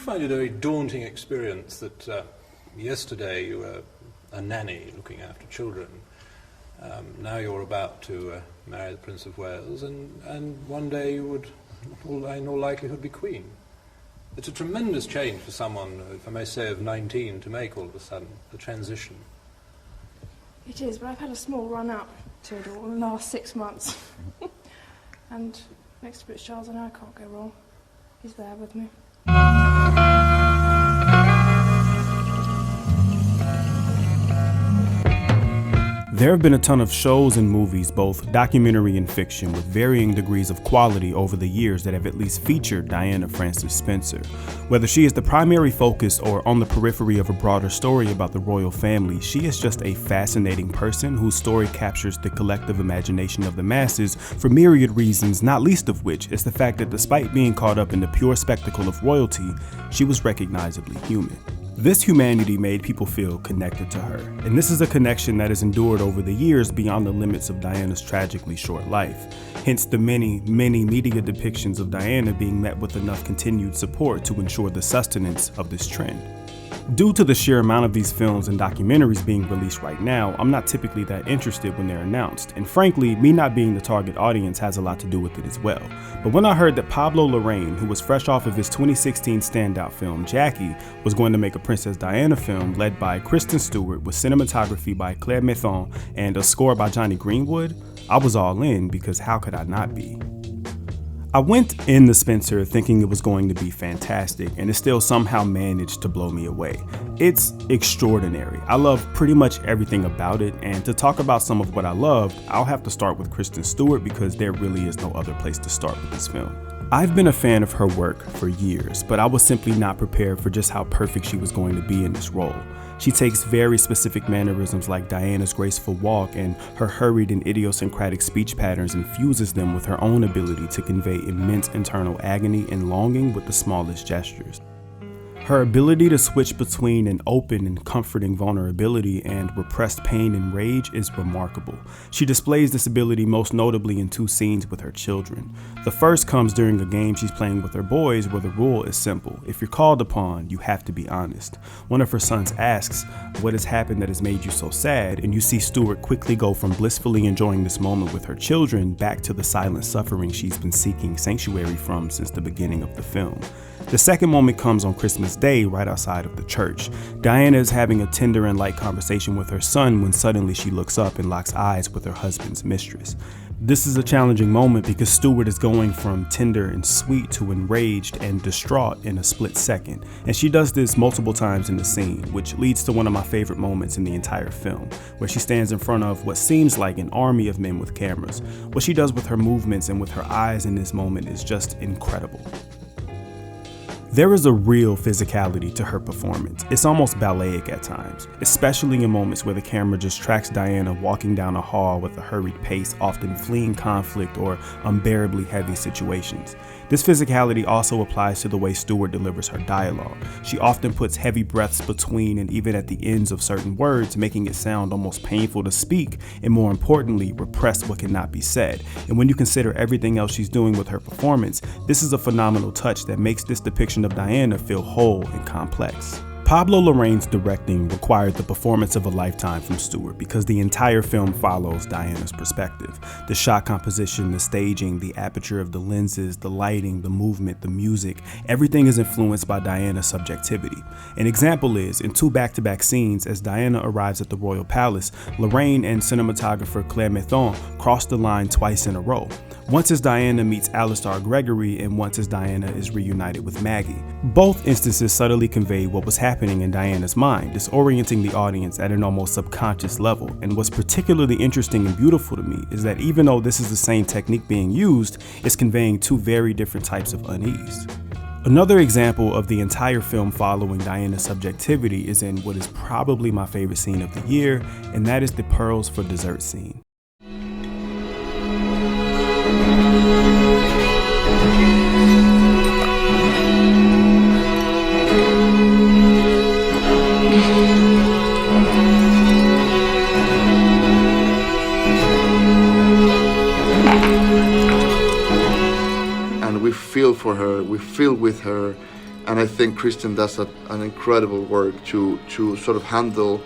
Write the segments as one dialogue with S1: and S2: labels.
S1: I find it a very daunting experience that yesterday you were a nanny looking after children. Now you're about to marry the Prince of Wales, and one day you would, in all likelihood, be Queen. It's a tremendous change for someone, if I may say, of 19 to make all of a sudden, the transition.
S2: It is, but I've had a small run up to it all in the last 6 months. And next to Prince Charles, I know I can't go wrong. He's there with me.
S3: There have been a ton of shows and movies, both documentary and fiction, with varying degrees of quality over the years that have at least featured Diana Frances Spencer. Whether she is the primary focus or on the periphery of a broader story about the royal family, she is just a fascinating person whose story captures the collective imagination of the masses for myriad reasons, not least of which is the fact that despite being caught up in the pure spectacle of royalty, she was recognizably human. This humanity made people feel connected to her, and this is a connection that has endured over the years beyond the limits of Diana's tragically short life. Hence the many media depictions of Diana being met with enough continued support to ensure the sustenance of this trend. Due to the sheer amount of these films and documentaries being released right now, I'm not typically that interested when they're announced, and frankly, me not being the target audience has a lot to do with it as well. But when I heard that Pablo Larraín, who was fresh off of his 2016 standout film Jackie, was going to make a Princess Diana film led by Kristen Stewart with cinematography by Claire Mathon and a score by Johnny Greenwood, I was all in, because how could I not be? I went in the Spencer thinking it was going to be fantastic, and it still somehow managed to blow me away. It's extraordinary. I love pretty much everything about it, and to talk about some of what I loved, I'll have to start with Kristen Stewart because there really is no other place to start with this film. I've been a fan of her work for years, but I was simply not prepared for just how perfect she was going to be in this role. She takes very specific mannerisms like Diana's graceful walk and her hurried and idiosyncratic speech patterns and fuses them with her own ability to convey immense internal agony and longing with the smallest gestures. Her ability to switch between an open and comforting vulnerability and repressed pain and rage is remarkable. She displays this ability most notably in 2 scenes with her children. The first comes during a game she's playing with her boys where the rule is simple. If you're called upon, you have to be honest. One of her sons asks, "What has happened that has made you so sad?" And you see Stewart quickly go from blissfully enjoying this moment with her children back to the silent suffering she's been seeking sanctuary from since the beginning of the film. The second moment comes on Christmas Day right outside of the church. Diana is having a tender and light conversation with her son when suddenly she looks up and locks eyes with her husband's mistress. This is a challenging moment because Stewart is going from tender and sweet to enraged and distraught in a split second, and she does this multiple times in the scene, which leads to one of my favorite moments in the entire film, where she stands in front of what seems like an army of men with cameras. What she does with her movements and with her eyes in this moment is just incredible. There is a real physicality to her performance. It's almost balleric at times, especially in moments where the camera just tracks Diana walking down a hall with a hurried pace, often fleeing conflict or unbearably heavy situations. This physicality also applies to the way Stewart delivers her dialogue. She often puts heavy breaths between and even at the ends of certain words, making it sound almost painful to speak, and more importantly, repress what cannot be said. And when you consider everything else she's doing with her performance, this is a phenomenal touch that makes this depiction of Diana feel whole and complex. Pablo Larraín's directing required the performance of a lifetime from Stewart because the entire film follows Diana's perspective. The shot composition, the staging, the aperture of the lenses, the lighting, the movement, the music, everything is influenced by Diana's subjectivity. An example is, in 2 back-to-back scenes, as Diana arrives at the royal palace, Larraín and cinematographer Claire Mathon cross the line twice in a row. Once as Diana meets Alistair Gregory and once as Diana is reunited with Maggie. Both instances subtly convey what was happening in Diana's mind, disorienting the audience at an almost subconscious level. And what's particularly interesting and beautiful to me is that even though this is the same technique being used, it's conveying 2 very different types of unease. Another example of the entire film following Diana's subjectivity is in what is probably my favorite scene of the year, and that is the pearls for dessert scene.
S4: And we feel for her, we feel with her, and I think Kristen does an incredible work to sort of handle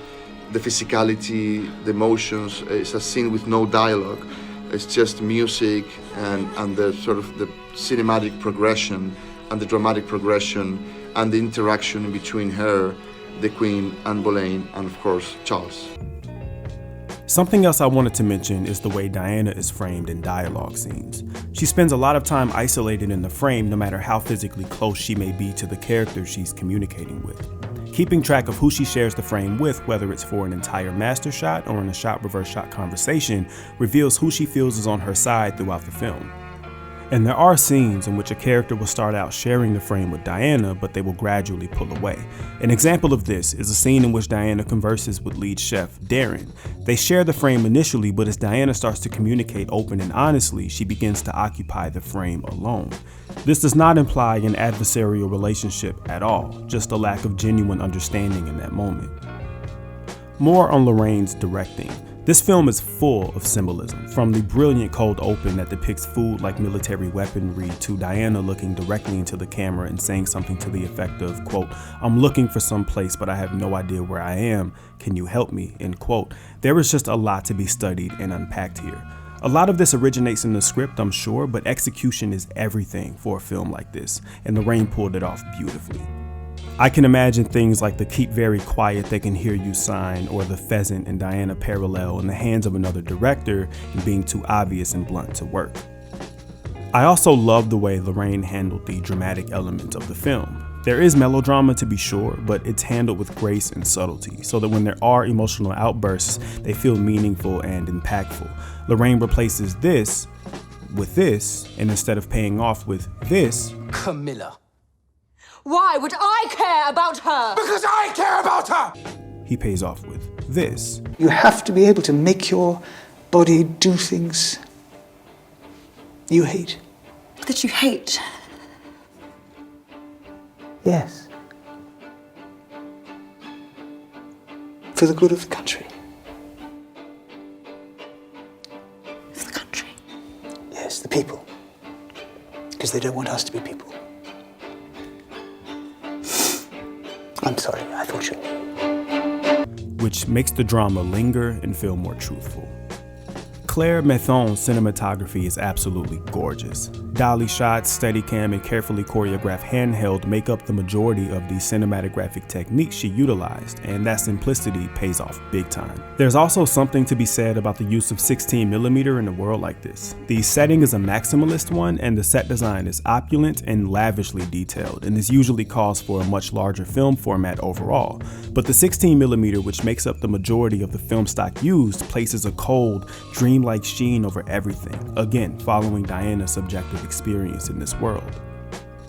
S4: the physicality, the emotions. It's a scene with no dialogue. It's just music and the sort of the cinematic progression and the dramatic progression and the interaction between her, the Queen, and Boleyn, and of course, Charles.
S3: Something else I wanted to mention is the way Diana is framed in dialogue scenes. She spends a lot of time isolated in the frame, no matter how physically close she may be to the character she's communicating with. Keeping track of who she shares the frame with, whether it's for an entire master shot or in a shot reverse shot conversation, reveals who she feels is on her side throughout the film. And there are scenes in which a character will start out sharing the frame with Diana, but they will gradually pull away. An example of this is a scene in which Diana converses with lead chef Darren. They share the frame initially, but as Diana starts to communicate open and honestly, she begins to occupy the frame alone. This does not imply an adversarial relationship at all, just a lack of genuine understanding in that moment. More on Larraín's directing. This film is full of symbolism, from the brilliant cold open that depicts food like military weaponry to Diana looking directly into the camera and saying something to the effect of, quote, "I'm looking for some place but I have no idea where I am, can you help me," end quote. There is just a lot to be studied and unpacked here. A lot of this originates in the script, I'm sure, but execution is everything for a film like this, and Larraín pulled it off beautifully. I can imagine things like the "keep very quiet, they can hear you" sign, or the pheasant and Diana parallel in the hands of another director and being too obvious and blunt to work. I also love the way Larraín handled the dramatic element of the film. There is melodrama to be sure, but it's handled with grace and subtlety, so that when there are emotional outbursts, they feel meaningful and impactful. Larraín replaces this with this, and instead of paying off with this,
S5: Camilla. Why would I care about her? Because I care about her!
S3: he pays off with this.
S6: You have to be able to make your body do things you hate.
S5: That you hate?
S6: Yes. For the good of the country.
S5: For the country?
S6: Yes, the people. Because they don't want us to be people. I'm sorry, I thought you knew.
S3: Which makes the drama linger and feel more truthful. Claire Methon's cinematography is absolutely gorgeous. Dolly shots, Steadicam, and carefully choreographed handheld make up the majority of the cinematographic techniques she utilized, and that simplicity pays off big time. There's also something to be said about the use of 16mm in a world like this. The setting is a maximalist one, and the set design is opulent and lavishly detailed, and this usually calls for a much larger film format overall. But the 16mm, which makes up the majority of the film stock used, places a cold, dreamlike sheen over everything, again following Diana's subjective experience in this world.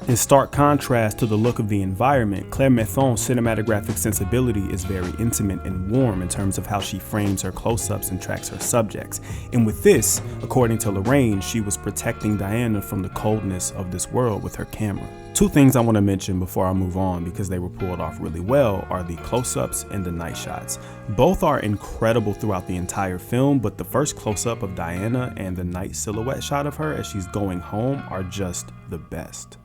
S3: In stark contrast to the look of the environment, Claire Methon's cinematographic sensibility is very intimate and warm in terms of how she frames her close-ups and tracks her subjects. And with this, according to Larraín, she was protecting Diana from the coldness of this world with her camera. Two things I want to mention before I move on, because they were pulled off really well, are the close-ups and the night shots. Both are incredible throughout the entire film, but the first close-up of Diana and the night silhouette shot of her as she's going home are just the best.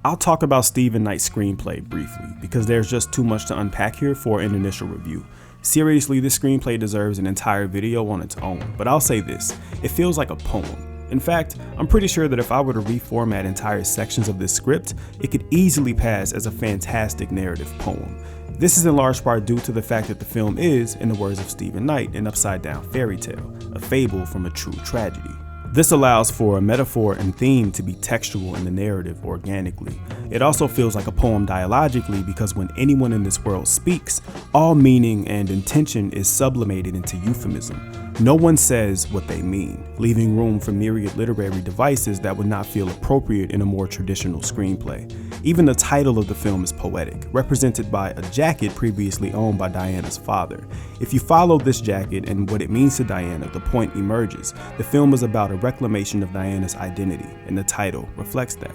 S3: I'll talk about Stephen Knight's screenplay briefly, because there's just too much to unpack here for an initial review. Seriously, this screenplay deserves an entire video on its own, but I'll say this, it feels like a poem. In fact, I'm pretty sure that if I were to reformat entire sections of this script, it could easily pass as a fantastic narrative poem. This is in large part due to the fact that the film is, in the words of Stephen Knight, an upside-down fairy tale, a fable from a true tragedy. This allows for a metaphor and theme to be textual in the narrative organically. It also feels like a poem dialogically because when anyone in this world speaks, all meaning and intention is sublimated into euphemism. No one says what they mean, leaving room for myriad literary devices that would not feel appropriate in a more traditional screenplay. Even the title of the film is poetic, represented by a jacket previously owned by Diana's father. If you follow this jacket and what it means to Diana, the point emerges. The film is about a reclamation of Diana's identity, and the title reflects that.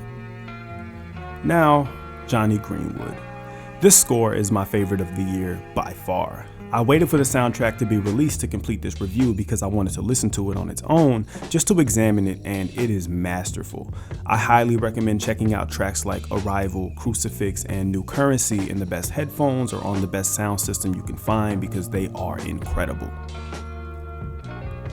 S3: Now, Johnny Greenwood. This score is my favorite of the year by far. I waited for the soundtrack to be released to complete this review because I wanted to listen to it on its own, just to examine it, and it is masterful. I highly recommend checking out tracks like Arrival, Crucifix, and New Currency in the best headphones or on the best sound system you can find because they are incredible.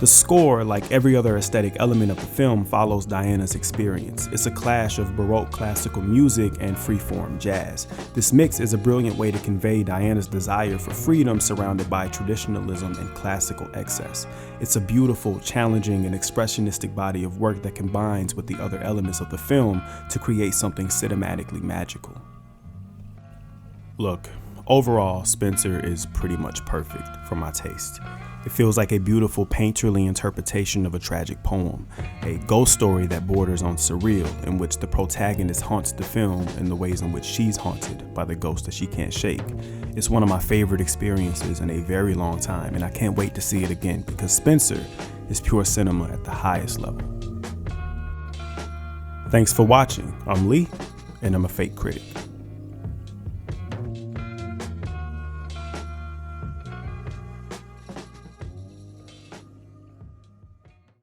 S3: The score, like every other aesthetic element of the film, follows Diana's experience. It's a clash of Baroque classical music and freeform jazz. This mix is a brilliant way to convey Diana's desire for freedom surrounded by traditionalism and classical excess. It's a beautiful, challenging, and expressionistic body of work that combines with the other elements of the film to create something cinematically magical. Look, overall, Spencer is pretty much perfect for my taste. It feels like a beautiful painterly interpretation of a tragic poem, a ghost story that borders on surreal, in which the protagonist haunts the film in the ways in which she's haunted by the ghost that she can't shake. It's one of my favorite experiences in a very long time, and I can't wait to see it again because Spencer is pure cinema at the highest level. Thanks for watching. I'm Lee, and I'm a fake critic.